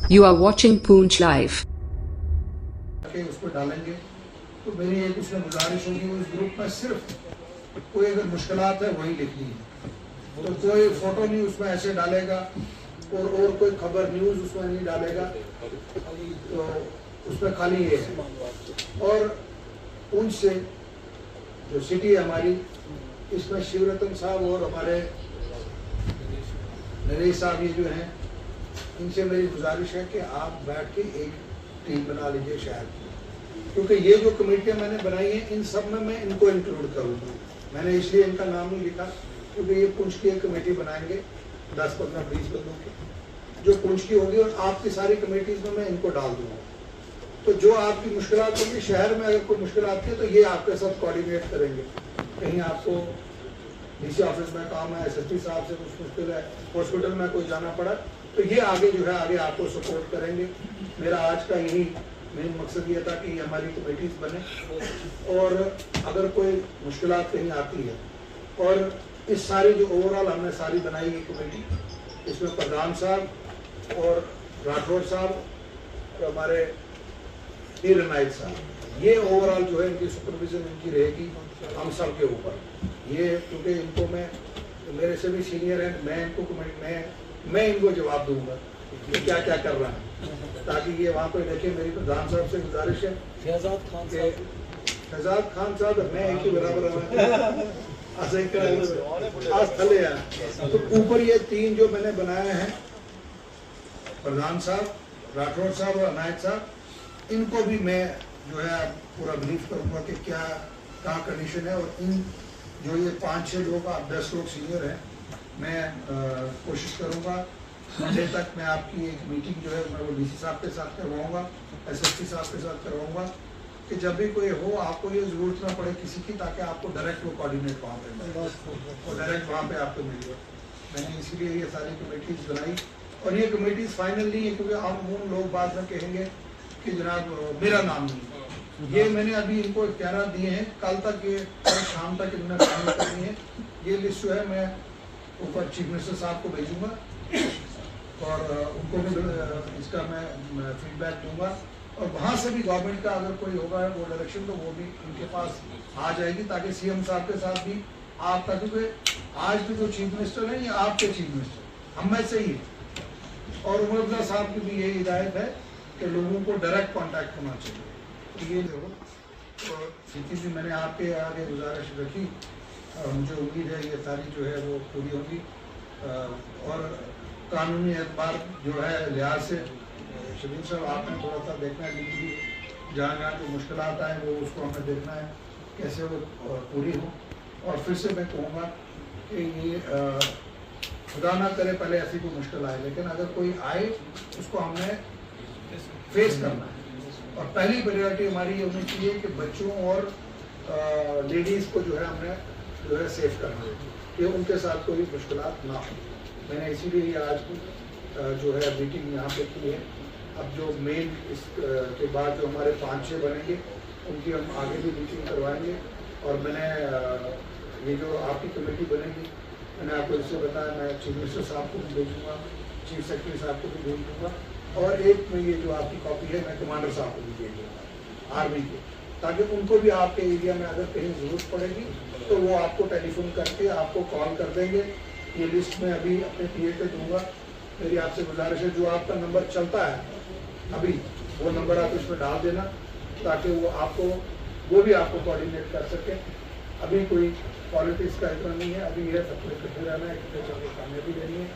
You are watching Poonch Live. उस पर डालेंगे तो मेरी एक उसमें गुजारिश होगी उस ग्रुप में सिर्फ कोई अगर मुश्किलात है वही लिखनी है, तो कोई फोटो नहीं उसमें ऐसे डालेगा और कोई खबर न्यूज़ उसमें नहीं डालेगा, तो उसमें खाली ये है। और उनसे जो सिटी है हमारी, इसमें शिवरतन साहब और हमारे नरेश साहब ये जो हैं, इनसे मेरी गुजारिश है कि आप बैठ के एक टीम बना लीजिए शहर की, क्योंकि ये जो कमेटियाँ मैंने बनाई हैं इन सब में मैं इनको इंक्लूड करूँगा। मैंने इसलिए इनका नाम नहीं लिखा क्योंकि ये पुंछ की एक कमेटी बनाएंगे 10, 15, 20 बंदों की, जो पुंछ की होगी, और आपकी सारी कमेटीज में मैं इनको डाल दूँगा। तो जो आपकी मुश्किलात होगी शहर में, अगर कोई मुश्किल आती है तो ये आपके साथ कोऑर्डिनेट करेंगे। कहीं आपको डीसी ऑफिस में काम है, एसएसपी साहब से कुछ मुश्किल है, हॉस्पिटल में कोई जाना पड़ा, तो ये आगे जो है आगे आपको सपोर्ट करेंगे। मेरा आज का यही मेन मकसद ये था कि हमारी कमेटीज बने, और अगर कोई मुश्किलात कहीं आती है, और इस सारी जो ओवरऑल हमने सारी बनाई है कमेटी, इसमें प्रधान साहब और राठौर साहब और हमारे हीर नाइक साहब, ये ओवरऑल जो है इनकी सुपरविजन इनकी रहेगी हम सब के ऊपर। ये क्योंकि इनको मैं, मेरे से भी सीनियर हैं, मैं इनको मैं इनको जवाब दूंगा कि क्या क्या कर रहा है, ताकि ये वहाँ पर देखें। मेरी प्रधान साहब से गुजारिश है, शहजाद खान साहब मैं एक ही बराबर आज थले है। तो ऊपर ये तीन जो मैंने बनाए हैं, प्रधान साहब, राठौर साहब और अनायत साहब, इनको भी मैं जो है पूरा ब्रीफ करूँगा कि क्या कंडीशन है। और इन जो ये 5-6 लोग, आप 10 लोग सीनियर हैं, मैं कोशिश करूँगा मंडे तक मैं आपकी एक मीटिंग जो है मैं वो डीसी साहब के साथ करवाऊँगा, एसएसपी साहब के साथ करवाऊँगा, कि जब भी कोई हो आपको ये ज़रूरत ना पड़े किसी की, ताकि आपको डायरेक्ट वो कोऑर्डिनेट वहाँ पे और डायरेक्ट वहाँ पे आपको मिल जाए। मैंने इसीलिए ये सारी कमेटीज़ बनाई, और ये कमेटीज़ फाइनल नहीं है, क्योंकि हम लोग बाद में कहेंगे कि जनाब मेरा नाम नहीं। ये मैंने अभी इनको इख्तियार दिए हैं, कल तक ये शाम तक इन्होंने फाइनल करनी है। ये लिस्ट जो है मैं ऊपर चीफ मिनिस्टर साहब को भेजूँगा, और उनको भी इसका मैं फीडबैक दूंगा, और वहाँ से भी गवर्नमेंट का अगर कोई होगा वो डायरेक्शन, तो वो भी उनके पास आ जाएगी, ताकि सीएम साहब के साथ भी आपका, क्योंकि आज भी जो चीफ मिनिस्टर है ये आपके चीफ मिनिस्टर हम में से ही है, और उमर अब्दुल्ला साहब की भी यही हिदायत है कि लोगों को डायरेक्ट कॉन्टैक्ट होना चाहिए। तो ये जो स्थिति भी मैंने आपके आगे गुजारिश रखी, मुझे उम्मीद है ये सारी जो है वो पूरी होगी। और कानूनी एतबार जो है लिहाज से शबीर साहब आपने थोड़ा सा देखना है, जिंदगी जहाँ जहाँ जो मुश्किल आए वो उसको हमें देखना है कैसे वो पूरी हो। और फिर से मैं कहूँगा कि ये खुदा ना करे पहले ऐसी कोई मुश्किल आए, लेकिन अगर कोई आए उसको हमने फेस करना है, और पहली प्रायोरिटी हमारी ये होनी चाहिए कि बच्चों और लेडीज़ को जो है हमने जो है सेफ करना है, कि उनके साथ कोई मुश्किलात ना हो। मैंने इसीलिए आज की जो है मीटिंग यहाँ पे की है। अब जो मेन इस के बाद जो हमारे 5-6 बनेंगे उनकी हम आगे भी मीटिंग करवाएंगे। और मैंने ये जो आपकी कमेटी बनेगी, मैंने आपको इससे बताया, मैं चीफ मिनिस्टर साहब को भी भेजूँगा, चीफ सेक्रेटरी साहब को भी भेज दूँगा, और एक में ये जो आपकी कॉपी है मैं कमांडर साहब को भी भेज दूँगा आर्मी के, ताकि उनको भी आपके एरिया में अगर कहीं ज़रूरत पड़ेगी तो वो आपको टेलीफोन करके आपको कॉल कर देंगे। ये लिस्ट में अभी अपने पीए पे दूंगा। मेरी आपसे गुजारिश है, जो आपका नंबर चलता है अभी वो नंबर आप इसमें डाल देना, ताकि वो भी आपको कोऑर्डिनेट कर सके। अभी कोई पॉलिटिक्स का इतना नहीं है, अभी ये सबको इकट्ठे रहना है, इकट्ठे चल के कामयाबी लेनी है।